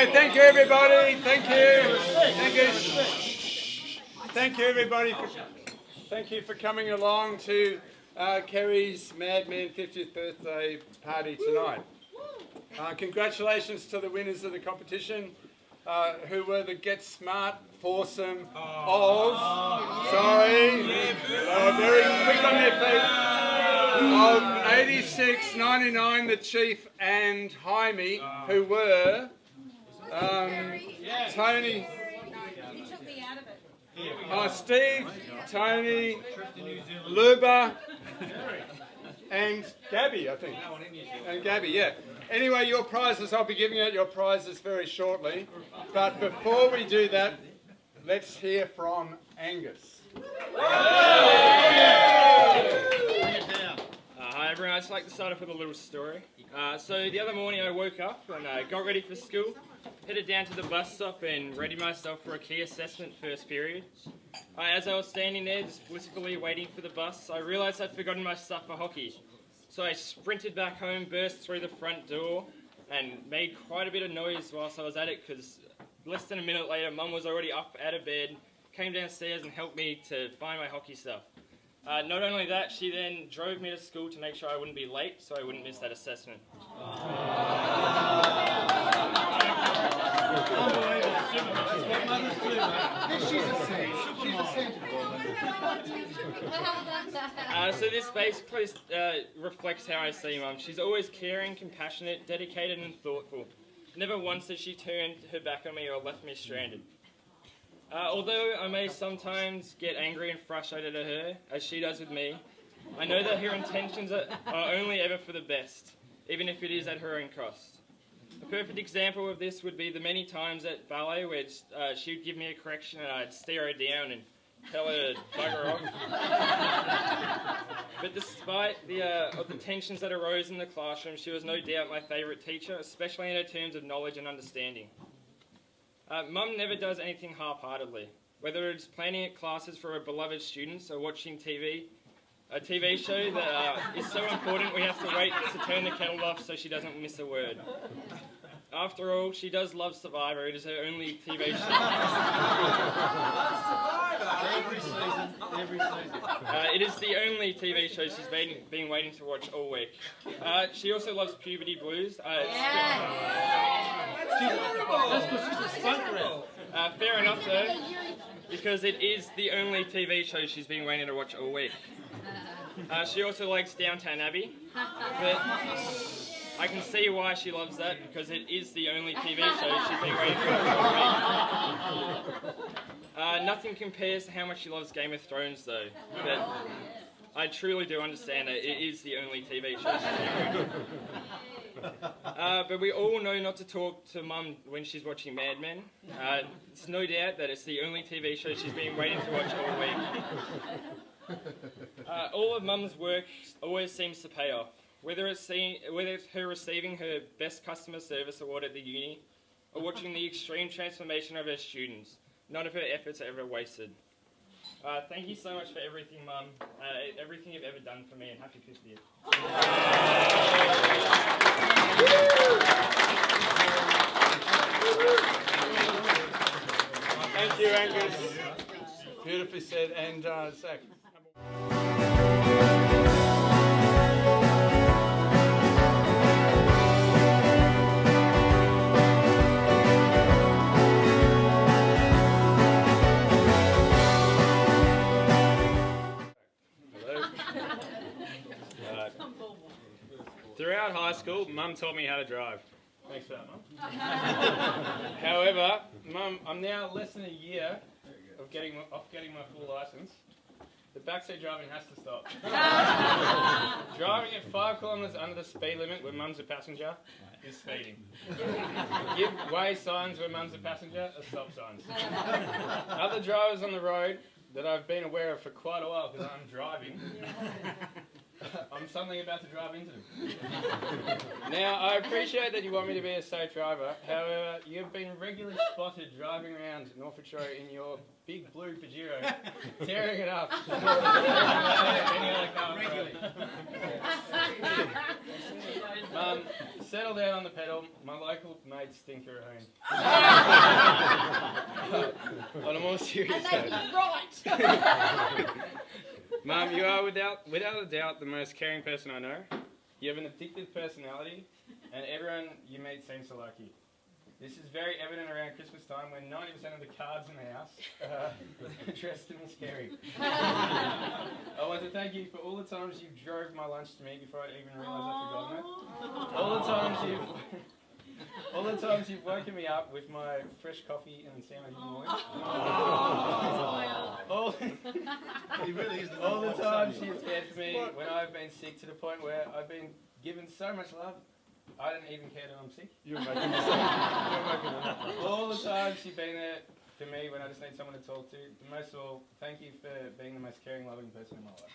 Okay, thank you everybody. Thank you. Thank you everybody. Thank you for coming along to Kerrie's Madman 50th birthday party tonight. Congratulations to the winners of the competition, who were the Get Smart foursome sorry, they were very quick on their feet, of 86, 99, the Chief and Jaime, who were Tony, Steve, Tony, Luba, and Gabby, I think. And Gabby, yeah. Anyway, your prizes, I'll be giving out your prizes very shortly. But before we do that, let's hear from Angus. Hi everyone, I'd just like to start off with a little story. So the other morning I woke up and got ready for school, headed down to the bus stop and readied myself for a key assessment first period. As I was standing there just blissfully waiting for the bus, I realised I'd forgotten my stuff for hockey. So I sprinted back home, burst through the front door and made quite a bit of noise whilst I was at it, because less than a minute later Mum was already up out of bed, came downstairs and helped me to find my hockey stuff. Not only that, she then drove me to school to make sure I wouldn't be late, so I wouldn't miss that assessment. So this basically reflects how I see Mum. She's always caring, compassionate, dedicated and thoughtful. Never once has she turned her back on me or left me stranded. Although I may sometimes get angry and frustrated at her, as she does with me, I know that her intentions are only ever for the best, even if it is at her own cost. A perfect example of this would be the many times at ballet where she would give me a correction and I'd stare her down and tell her to bugger off. But despite the tensions that arose in the classroom, she was no doubt my favourite teacher, especially in her terms of knowledge and understanding. Mum never does anything half-heartedly, whether it's planning classes for her beloved students or watching a TV show that is so important we have to wait to turn the kettle off so she doesn't miss a word. After all, she does love Survivor. It is her only TV show. Every season. It is the only TV show she's been waiting to watch all week. She also loves Puberty Blues. Fair enough though, because it is the only TV show she's been waiting to watch all week. She also likes Downton Abbey, but I can see why she loves that, because it is the only TV show she's been waiting to watch all week. Nothing compares to how much she loves Game of Thrones though, but I truly do understand that it is the only TV show she's been waiting. But we all know not to talk to Mum when she's watching Mad Men. It's no doubt that it's the only TV show she's been waiting to watch all week. All of Mum's work always seems to pay off, whether it's her receiving her Best Customer Service Award at the uni, or watching the extreme transformation of her students. None of her efforts are ever wasted. Thank you so much for everything, Mum. Everything you've ever done for me, and happy 50th. Thank you, Angus. Beautifully said. And Zach. Throughout high school, Mum taught me how to drive. Thanks for that, Mum. However, Mum, I'm now less than a year of getting my full licence. The backseat driving has to stop. Driving at 5 kilometres under the speed limit when Mum's a passenger is speeding. Give way signs when Mum's a passenger are stop signs. Other drivers on the road that I've been aware of for quite a while because I'm driving I'm suddenly about to drive into them. Now, I appreciate that you want me to be a safe driver. However, you've been regularly spotted driving around Norfolk Shore in your big blue Pajero, tearing it up. Any other car on the road. Settle down on the pedal. My local mates think you're a hoon. On a more serious note. Right. Mum, you are without a doubt the most caring person I know. You have an addictive personality, and everyone you meet seems to like you. This is very evident around Christmas time when 90% of the cards in the house are addressed to Miss Kerrie. I want to thank you for all the times you drove my lunch to me before I even realised I'd forgotten it. All the times you've woken me up with my fresh coffee and sandwich in the morning. All the times you've cared for me when I've been sick to the point where I've been given so much love, I didn't even care that I'm sick. You're making this up. All the times you've been there for me when I just need someone to talk to. And most of all, thank you for being the most caring, loving person in my life.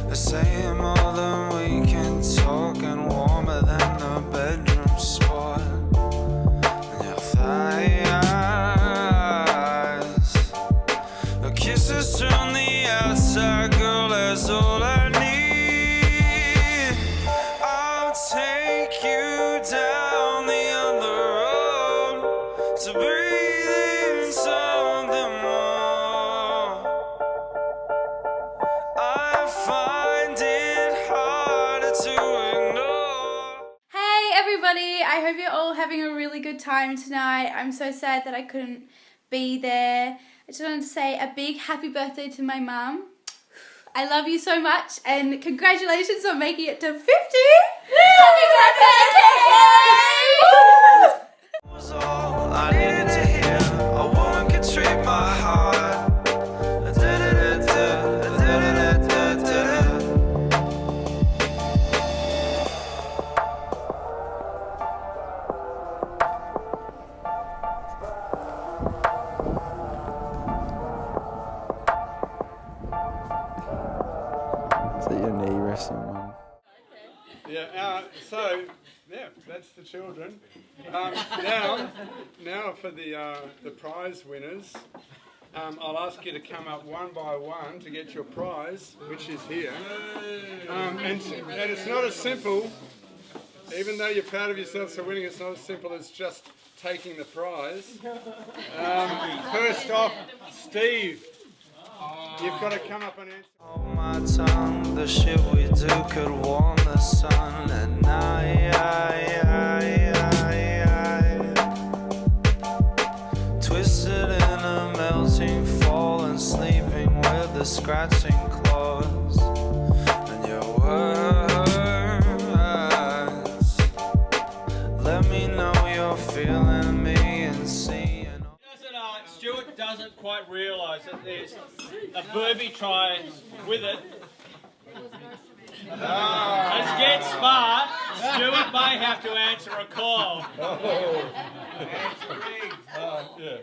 They're saying more than we can talk and warmer than the bedroom spot. And your thighs, your kisses turn the outside, girl, that's all I need. I'll take you down the other road to breathe in something more. I find it harder to ignore. Hey everybody, I hope you're all having a really good time tonight. I'm so sad that I couldn't be there. I just wanted to say a big happy birthday to my mum. I love you so much and congratulations on making it to 50! Happy birthday, Kerrie! Was all I needed to hear. A woman could treat my heart. Is that your knee resting, Mum? Yeah, that's the children. Now for the prize winners. I'll ask you to come up one by one to get your prize, which is here. And it's not as simple, even though you're proud of yourselves for winning, it's not as simple as just taking the prize. First off, Steve, you've got to come up and answer. Hold my tongue, the shit we do could warm the sun at night. Twisted in a melting fall and sleeping with the scratching claws. And your words, let me know you're feeling me and seeing. Stuart doesn't quite realise that there's a booby try with it. Let's get smart. Stuart may have to answer a call. Yeah.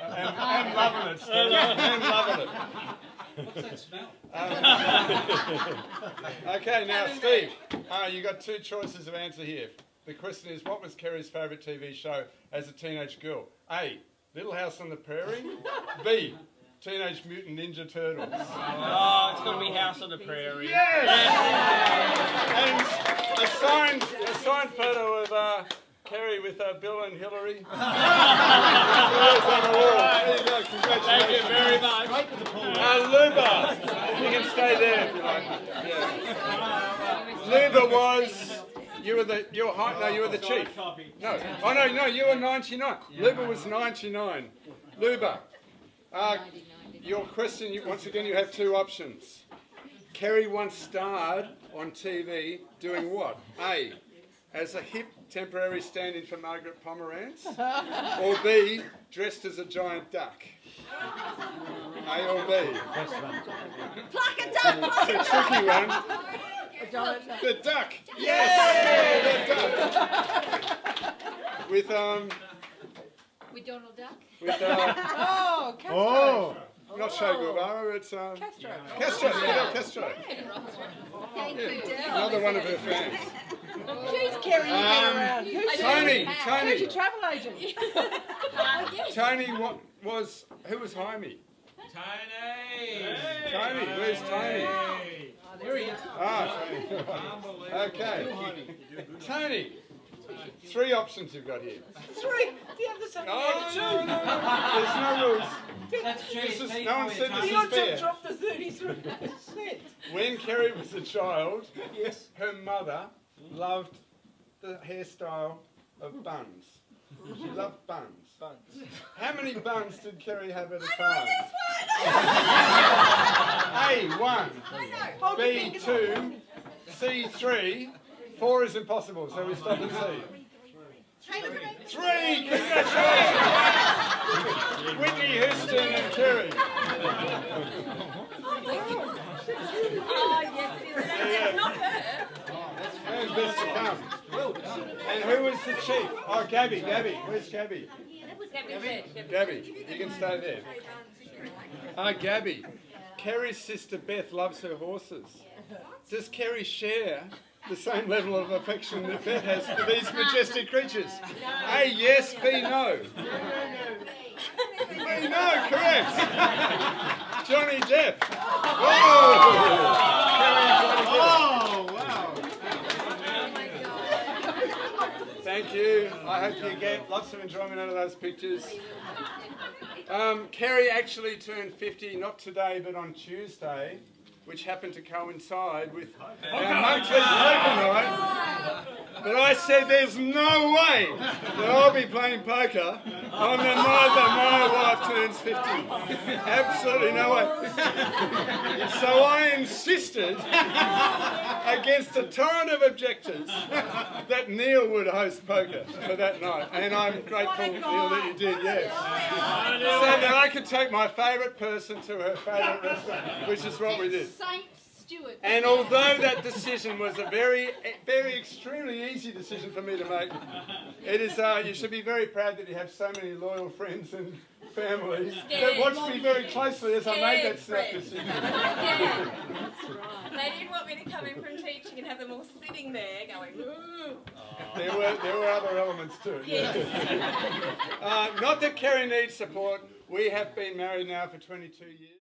I'm loving it, Steve. I'm loving it. What's that smell? Okay, now Steve, you got two choices of answer here. The question is, what was Kerrie's favourite TV show as a teenage girl? A, Little House on the Prairie. B, Teenage Mutant Ninja Turtles. Oh, it's going to be House on the Prairie. Yes! And a signed photo of Kerrie with Bill and Hillary. On the wall. There you go, congratulations. Thank you very much. Luba, you can stay there if you like. Yeah. Luba was, you were the chief. No, you were 99. Luba was 99. Luba, your question, once again, you have two options. Kerrie once starred on TV doing what? A, as a hip temporary stand-in for Margaret Pomerantz, or B, dressed as a giant duck. A or B? Pluck a duck! It's a tricky one. The duck! Yes! The duck! With With Donald Duck? With Not Che Guevara, it's Castro. Fidel Castro. Yeah. Another one of her fans. Jeez, Kerrie, you get around. Who's your travel agent? Tony, who was Jaime? Tony, where's Tony? There he is. Tony. Okay. Tony, 3 options you've got here. 3? Do you have the same? No. There's no rules. That's cheap. No one said this You is fair. dropped the 33%. When Kerrie was a child, her mother loved the hairstyle of buns. She loved buns. How many buns did Kerrie have at a time? A, 1. B, 2. C, 3. 4 is impossible, so we stop at C. 3! Congratulations! Whitney Houston and Kerrie. Oh, yes, it is. It's not her. Who's best to come? And who was the chief? Oh, Gabby. Where's Gabby? Gabby, you can stay there. Gabby. Kerrie's sister Beth loves her horses. Does Kerrie share the same level of affection that Beth has for these majestic creatures? A, yes, B, no. B, no, correct. Johnny Depp. Thank you. I hope you get lots of enjoyment out of those pictures. Kerrie actually turned 50, not today, but on Tuesday, which happened to coincide with our monthly poker night. But I said there's no way that I'll be playing poker on the night that my wife turns 50. Absolutely no way. So I insisted against a torrent of objectors that Neil would host poker for that night. And I'm grateful, Neil, that you did, yes. So that I could take my favourite person to her favourite restaurant, which is what we did. And although that decision was a very extremely easy decision for me to make, it is, you should be very proud that you have so many loyal friends and family that watched me very closely as I made that decision. They didn't want me to come in from teaching and have them all sitting there going, ooh. There were other elements to it. Yes. Not that Kerrie needs support. We have been married now for 22 years.